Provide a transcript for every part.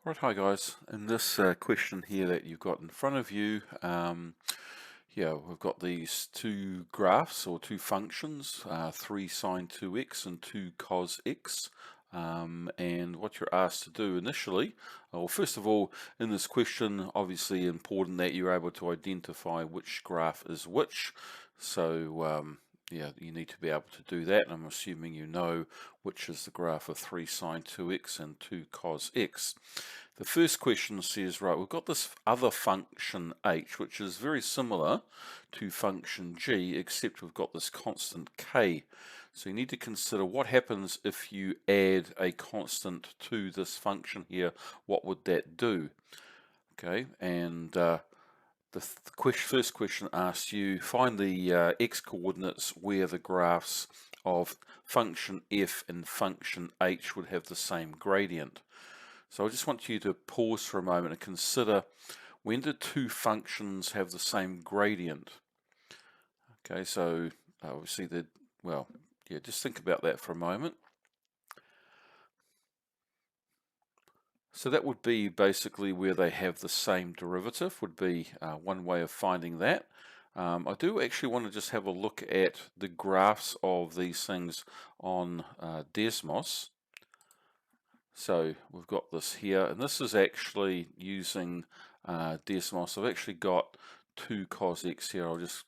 Right, hi guys. In this question here that you've got in front of you, yeah, we've got these two graphs or two functions, 3 sine 2x and 2 cos x. And what you're asked to do initially, well, first of all, in this question, obviously important that you're able to identify which graph is which. So, yeah, you need to be able to do that. I'm assuming you know which is the graph of 3 sine 2x and 2 cos x. The first question says, right, we've got this other function h, which is very similar to function g, except we've got this constant k. So you need to consider what happens if you add a constant to this function here. What would that do? Okay, and the first question asks you, find the x coordinates where the graphs of function f and function h would have the same gradient. So I just want you to pause for a moment and consider, when do two functions have the same gradient? Okay, so obviously well, yeah, just think about that for a moment. So that would be basically where they have the same derivative, would be one way of finding that. I do actually want to just have a look at the graphs of these things on Desmos. So we've got this here, and this is actually using Desmos. I've actually got 2 cos x here. I'll just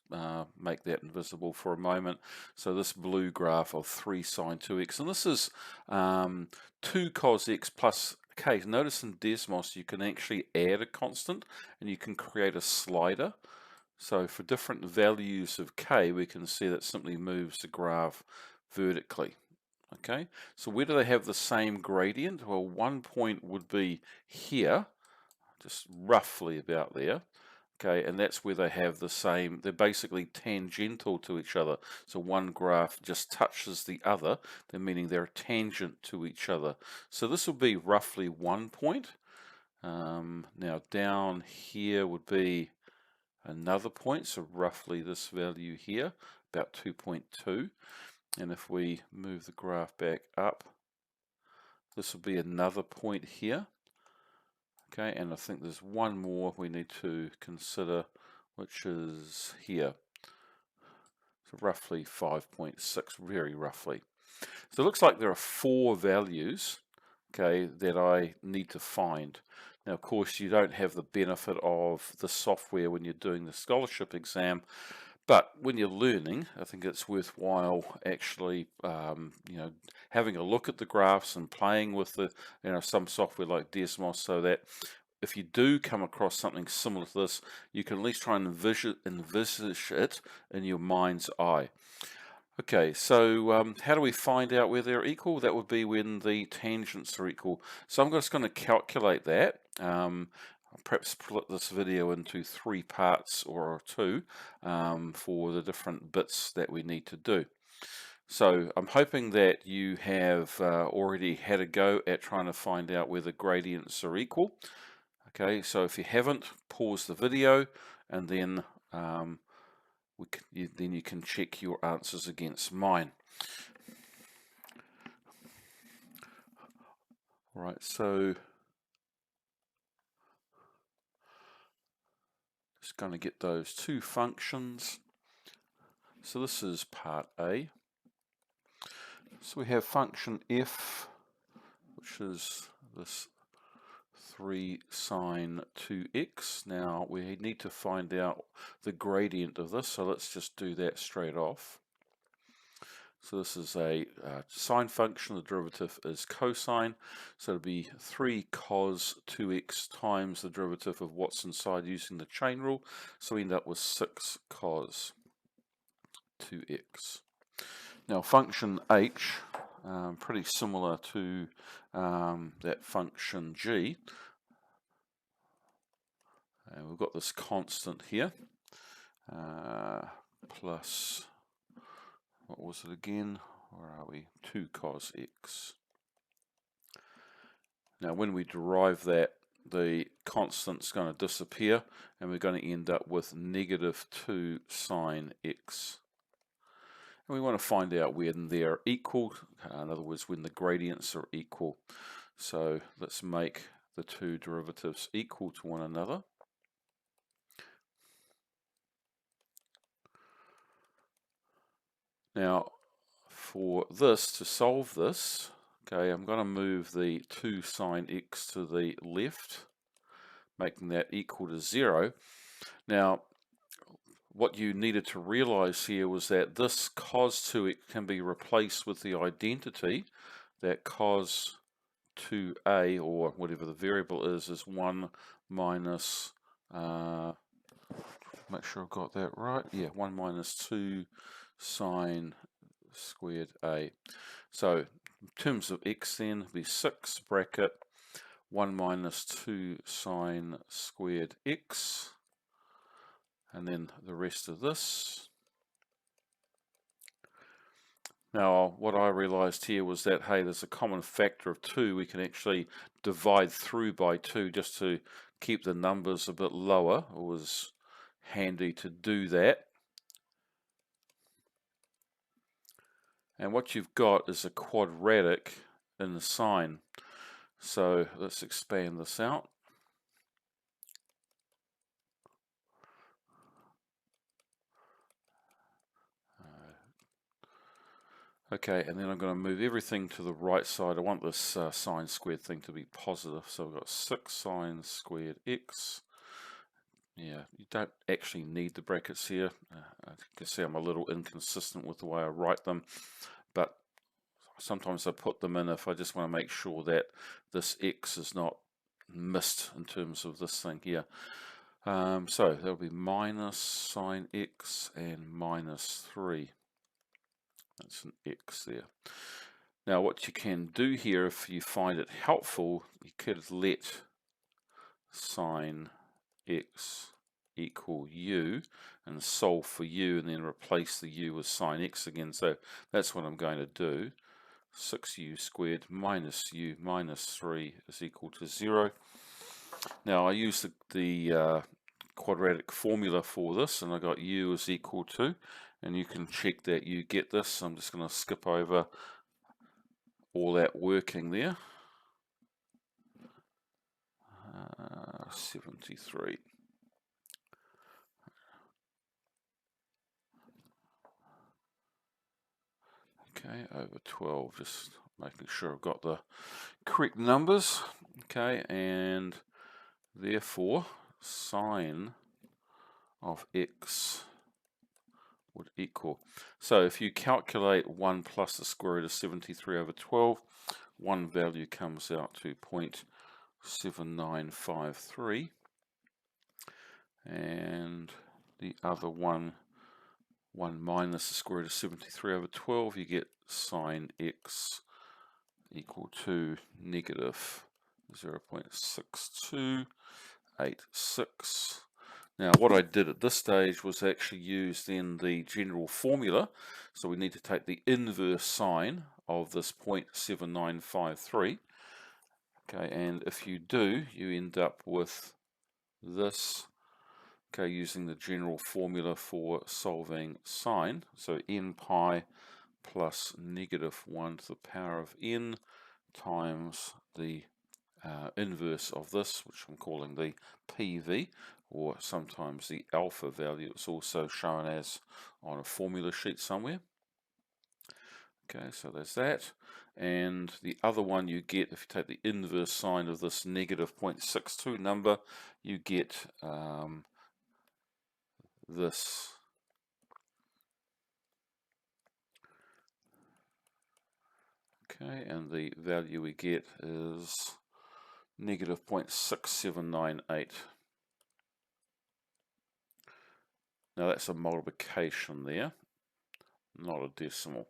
make that invisible for a moment. So this blue graph of 3 sine 2x, and this is 2 cos x plus k. Notice in Desmos you can actually add a constant, and you can create a slider. So for different values of k, we can see that simply moves the graph vertically. Okay, so where do they have the same gradient? Well, one point would be here, just roughly about there. Okay, and that's where they have the same, they're basically tangential to each other. So one graph just touches the other, they're meaning they're tangent to each other. So this would be roughly 1 point. Now down here would be another point, so roughly this value here, about 2.2. And if we move the graph back up, this will be another point here. Okay, and I think there's one more we need to consider, which is here. So roughly 5.6, very roughly. So it looks like there are 4 values, okay, that I need to find. Now, of course, you don't have the benefit of the software when you're doing the scholarship exam, but when you're learning, I think it's worthwhile actually, having a look at the graphs and playing with some software like Desmos, so that if you do come across something similar to this, you can at least try and envisage it in your mind's eye. Okay, so how do we find out where they're equal? That would be when the tangents are equal. So I'm just going to calculate that. I'll perhaps split this video into 3 parts or 2 for the different bits that we need to do. So I'm hoping that you have already had a go at trying to find out where the gradients are equal. Okay, so if you haven't, pause the video, and then you can check your answers against mine. All right, so just going to get those 2 functions. So this is part A. So we have function f, which is this 3 sine 2x. Now we need to find out the gradient of this, so let's just do that straight off. So this is a sine function, the derivative is cosine, so it'll be 3 cos 2x times the derivative of what's inside using the chain rule, so we end up with 6 cos 2x. Now function h, pretty similar to that function g, and we've got this constant here, plus, what was it again? Where are we? 2 cos x. Now when we derive that, the constant's going to disappear, and we're going to end up with negative 2 sine x. And we want to find out when they're equal, in other words, when the gradients are equal. So let's make the two derivatives equal to one another. Now, for this, to solve this, okay, I'm going to move the 2 sine x to the left, making that equal to 0. Now, what you needed to realize here was that this cos 2x can be replaced with the identity that cos 2a, or whatever the variable is 1 minus, make sure I've got that right, yeah, 1 minus 2 sine squared a. So in terms of x then, it'll be 6 bracket 1 minus 2 sine squared x, and then the rest of this. Now, what I realized here was that, hey, there's a common factor of 2. We can actually divide through by 2 just to keep the numbers a bit lower. It was handy to do that. And what you've got is a quadratic in the sine. So let's expand this out. Okay, and then I'm going to move everything to the right side. I want this sine squared thing to be positive. So I've got 6 sine squared x. Yeah, you don't actually need the brackets here. I can see I'm a little inconsistent with the way I write them, but sometimes I put them in if I just want to make sure that this x is not missed in terms of this thing here. So that'll be minus sine x and minus 3. That's an x there. Now what you can do here, if you find it helpful, you could let sine x equal u and solve for u, and then replace the u with sine x again. So that's what I'm going to do. 6u squared minus u minus 3 is equal to 0. Now I use the quadratic formula for this, and I got u is equal to, and you can check that you get this. I'm just going to skip over all that working there. 73. Okay, over 12, just making sure I've got the correct numbers. Okay, and therefore sine of x would equal. So if you calculate 1 plus the square root of 73 over 12, one value comes out to 0.7953, and the other one, 1 minus the square root of 73 over 12, you get sine x equal to negative 0.6286. Now what I did at this stage was actually use then the general formula. So we need to take the inverse sine of this 0.7953. Okay, and if you do, you end up with this, okay, using the general formula for solving sine. So n pi plus negative 1 to the power of n times the inverse of this, which I'm calling the PV, or sometimes the alpha value. It's also shown as on a formula sheet somewhere. Okay, so there's that. And the other one you get, if you take the inverse sine of this negative 0.62 number, you get this. Okay, and the value we get is negative 0.6798. Now that's a multiplication there, not a decimal.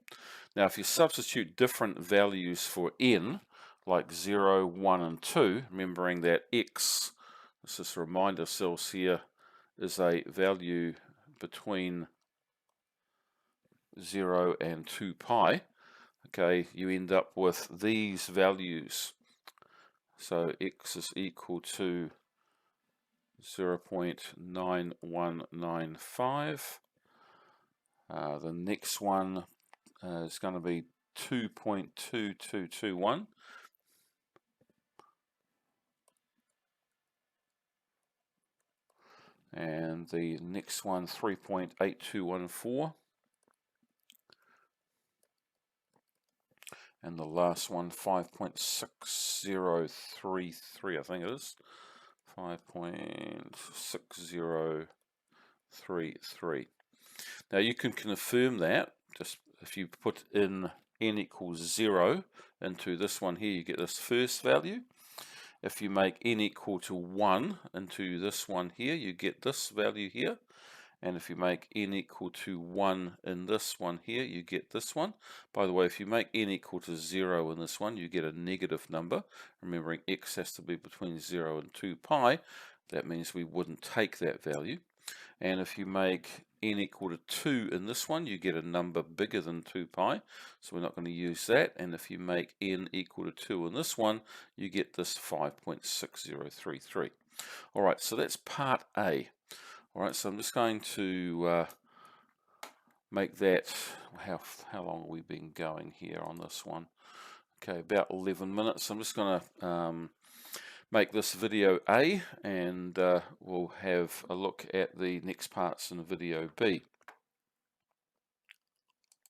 Now if you substitute different values for n, like 0, 1 and 2, remembering that x, let's just remind ourselves here, is a value between 0 and 2 pi, okay, you end up with these values. So x is equal to 0.9195. The next one is going to be 2.2221. and the next one 3.8214, and the last one 5.6033, I think it is 5.6033. Now you can confirm that just if you put in n equals 0 into this one here, you get this first value. If you make n equal to 1 into this one here, you get this value here. And if you make n equal to 1 in this one here, you get this one. By the way, if you make n equal to 0 in this one, you get a negative number. Remembering x has to be between 0 and 2 pi, that means we wouldn't take that value. And if you make n equal to 2 in this one, you get a number bigger than 2 pi, so we're not going to use that. And if you make n equal to 2 in this one, you get this 5.6033. All right, so that's part A. All right, so I'm just going to make that, how long have we been going here on this one? Okay, about 11 minutes. I'm just going to make this video A, and we'll have a look at the next parts in video B.